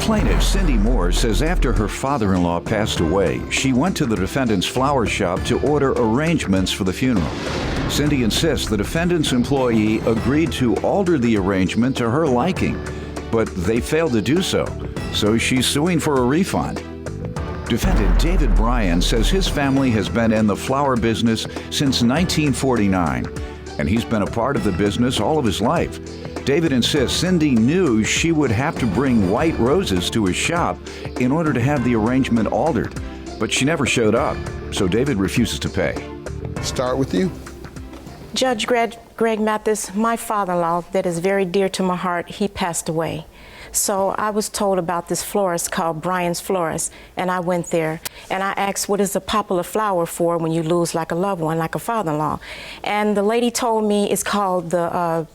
Plaintiff Cindy Moore says after her father-in-law passed away, she went to the defendant's flower shop to order arrangements for the funeral. Cindy insists the defendant's employee agreed to alter the arrangement to her liking, but they failed to do so, so she's suing for a refund. Defendant David Bryan says his family has been in the flower business since 1949, and he's been a part of the business all of his life. David insists Cindy knew she would have to bring white roses to his shop in order to have the arrangement altered, but she never showed up, so David refuses to pay. Start with you. Judge Greg Mathis, my father-in-law that is very dear to my heart, he passed away. So I was told about this florist called Bryan's Florist, and I went there and I asked, what is a popular flower for when you lose like a loved one, like a father-in-law? And the lady told me it's called the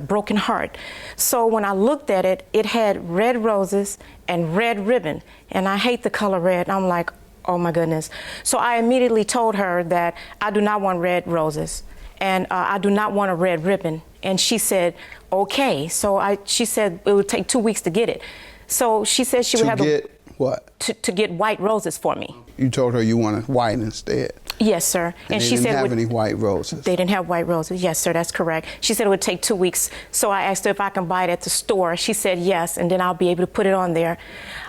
broken heart. So when I looked at it, it had red roses and red ribbon, and I hate the color red. I'm like, oh my goodness. So I immediately told her that I do not want red roses, and I do not want a red ribbon. And she said, okay. So she said it would take 2 weeks to get it. So she said she would have to get what? To get white roses for me. You told her you wanted white instead. Yes, sir. And she said, didn't have any white roses. They didn't have white roses. Yes, sir, that's correct. She said it would take 2 weeks. So I asked her if I can buy it at the store. She said yes, and then I'll be able to put it on there.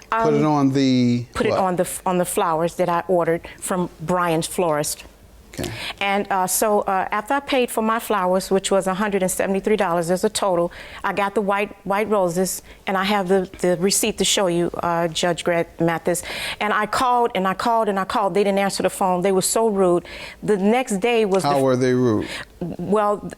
Put it on the Put what? it on the flowers that I ordered from Bryan's Florist. Okay. And so after I paid for my flowers, which was $173 as a total, I got the white roses, and I have the receipt to show you, Judge Greg Mathis. And I called and I called and I called. They didn't answer the phone. They were so rude. The next day was How were they rude? Well,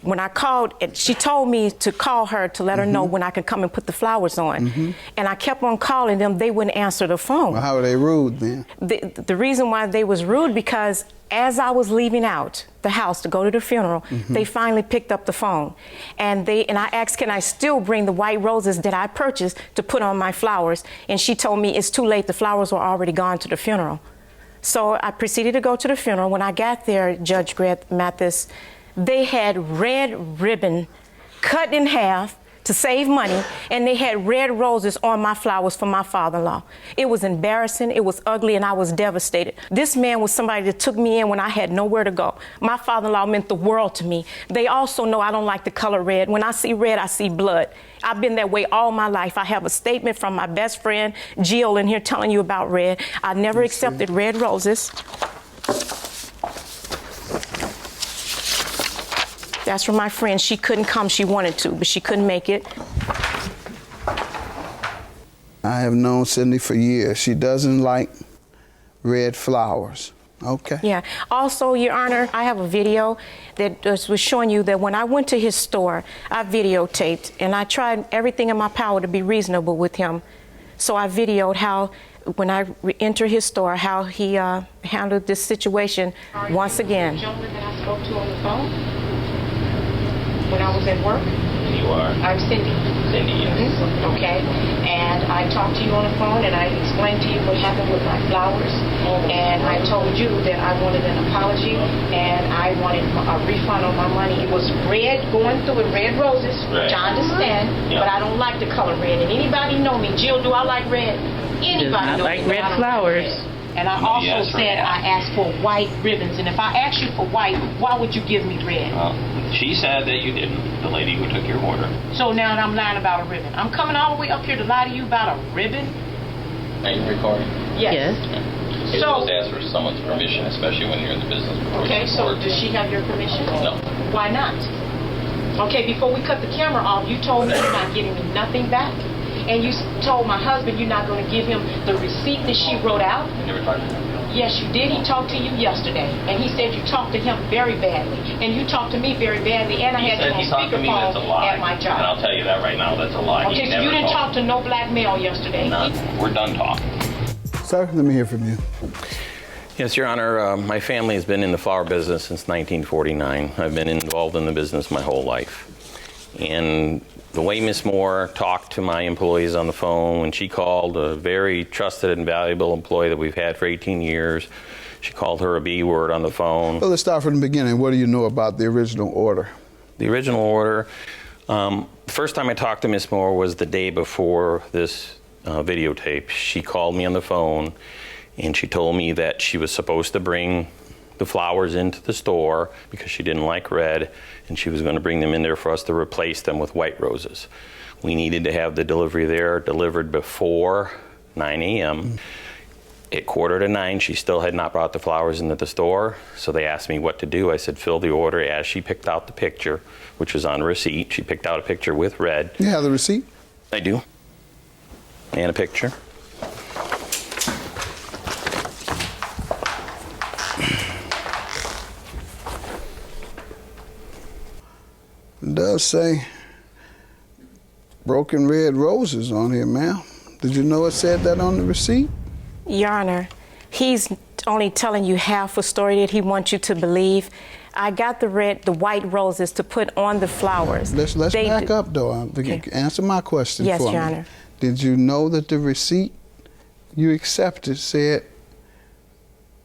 when I called, she told me to call her to let her know when I could come and put the flowers on. And I kept on calling them. They wouldn't answer the phone. Well, how were they rude then? The reason why they was rude, because as I was leaving out the house to go to the funeral, they finally picked up the phone. And I asked, can I still bring the white roses that I purchased to put on my flowers? And she told me it's too late. The flowers were already gone to the funeral. So I proceeded to go to the funeral. When I got there, Judge Greg Mathis, they had red ribbon cut in half to save money, and they had red roses on my flowers for my father-in-law. It was embarrassing, it was ugly, and I was devastated. This man was somebody that took me in when I had nowhere to go. My father-in-law meant the world to me. They also know I don't like the color red. When I see red, I see blood. I've been that way all my life. I have a statement from my best friend, Jill, in here telling you about red. I never accepted red roses. That's from my friend. She couldn't come. She wanted to, but she couldn't make it. I have known Cindy for years. She doesn't like red flowers. Okay. Yeah. Also, Your Honor, I have a video that was showing you that when I went to his store, I videotaped, and I tried everything in my power to be reasonable with him. So I videoed how, when I entered his store, how he handled this situation once again. The gentleman that I spoke to on the phone when I was at work. You are? I'm Cindy. Cindy, yes. Okay. And I talked to you on the phone, and I explained to you what happened with my flowers. And I told you that I wanted an apology, and I wanted a refund on my money. It was red, going through with red roses, which I understand, but I don't like the color red. And anybody know me? Jill, do I like red? Anybody know like me? red flowers. And I also said I asked for white ribbons. And if I asked you for white, why would you give me red? She said that you didn't, the lady who took your order. So now I'm lying about a ribbon. I'm coming all the way up here to lie to you about a ribbon? Are you recording? Yes. You're supposed to ask for someone's permission, especially when you're in the business. Okay, so does she have your permission? No. Why not? Okay, before we cut the camera off, you told me you're not giving me nothing back. And you told my husband you're not going to give him the receipt that she wrote out. You never talked to him? Yes, you did. He talked to you yesterday. And he said you talked to him very badly. And you talked to me very badly. And I had you on speakerphone at my job. And I'll tell you that right now, that's a lie. Okay, so you didn't talk to no black male yesterday. No, we're done talking. Sir, let me hear from you. Yes, Your Honor, my family has been in the flower business since 1949. I've been involved in the business my whole life. And the way Miss Moore talked to my employees on the phone when she called a very trusted and valuable employee that we've had for 18 years, she called her a B word on the phone. Well, let's start from the beginning. What do you know about the original order? The original order, first time I talked to Miss Moore was the day before this videotape. She called me on the phone and she told me that she was supposed to bring the flowers into the store because she didn't like red, and she was going to bring them in there for us to replace them with white roses. We needed to have the delivery there delivered before 9 a.m. At 8:45, she still had not brought the flowers into the store, so they asked me what to do. I said, fill the order as she picked out the picture, which was on receipt. She picked out a picture with red. You have the receipt? I do. And a picture. It does say broken red roses on here, ma'am. Did you know it said that on the receipt? Your Honor, he's only telling you half a story that he wants you to believe. I got the white roses to put on the flowers. Let's back up, though. Okay. Answer my question Yes, for me. Your Honor. Did you know that the receipt you accepted said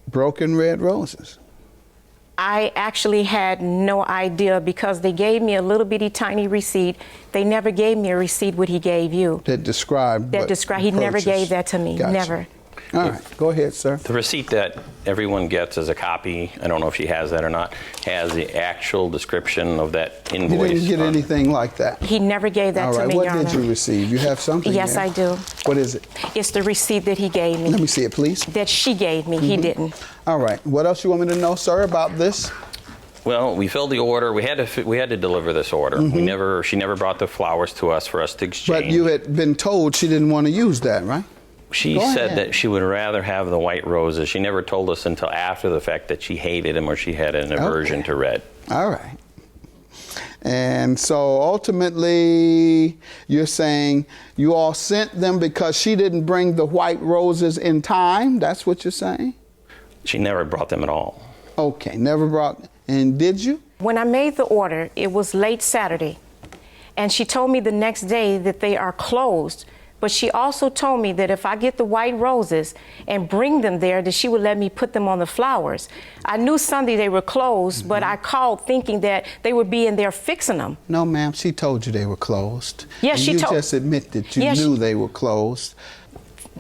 broken red roses? I actually had no idea because they gave me a little bitty tiny receipt. They never gave me a receipt what he gave you. That described what He never purchased. gave that to me. Gotcha. Never. All right, go ahead, sir. The receipt that everyone gets as a copy, I don't know if she has that or not, has the actual description of that invoice. You didn't get anything like that? He never gave that All to right, me, what Your Honor. did you receive? You have something Yes, there? I do. What is it? It's the receipt that he gave me. Let me see it, please. That she gave me. He didn't. All right, what else you want me to know, sir, about this? Well, we filled the order. We had to deliver this order. She never brought the flowers to us for us to exchange. But you had been told she didn't want to use that, right? She Go said ahead. that she would rather have the white roses. She never told us until after the fact that she hated them or she had an aversion to red. All right. And so ultimately, you're saying you all sent them because she didn't bring the white roses in time? That's what you're saying? She never brought them at all. Okay, never brought. And did you? When I made the order, it was late Saturday. And she told me the next day that they are closed. But she also told me that if I get the white roses and bring them there, that she would let me put them on the flowers. I knew Sunday they were closed, but I called thinking that they would be in there fixing them. No, ma'am. She told you they were closed. Yes, and she told. You just admit that you Yes, knew they were closed.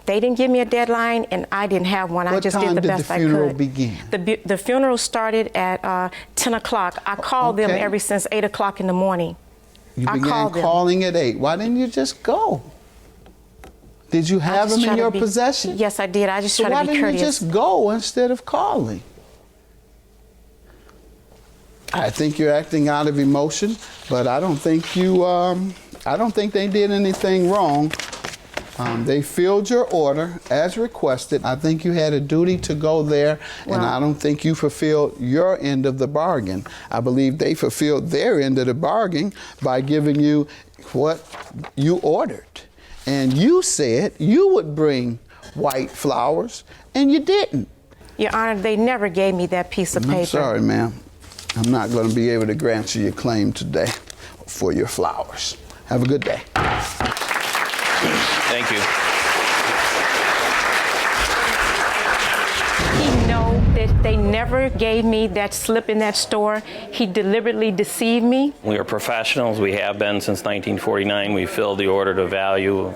They didn't give me a deadline, and I didn't have one. I What just time did the did best the I could. funeral begin? The funeral started at 10 o'clock. I called them Okay. ever since 8 o'clock in the morning. You I began called them. calling at 8. Why didn't you just go? Did you have them in your possession? Yes, I did. I just So tried why to be didn't courteous. you just go instead of calling? I think you're acting out of emotion, but I don't think you. I don't think they did anything wrong. They filled your order as requested. I think you had a duty to go there, and I don't think you fulfilled your end of the bargain. I believe they fulfilled their end of the bargain by giving you what you ordered. And you said you would bring white flowers, and you didn't. Your Honor, they never gave me that piece of paper. I'm sorry, ma'am. I'm not going to be able to grant you your claim today for your flowers. Have a good day. Thank you. He know that they never gave me that slip in that store. He deliberately deceived me. We are professionals. We have been since 1949. We filled the order to value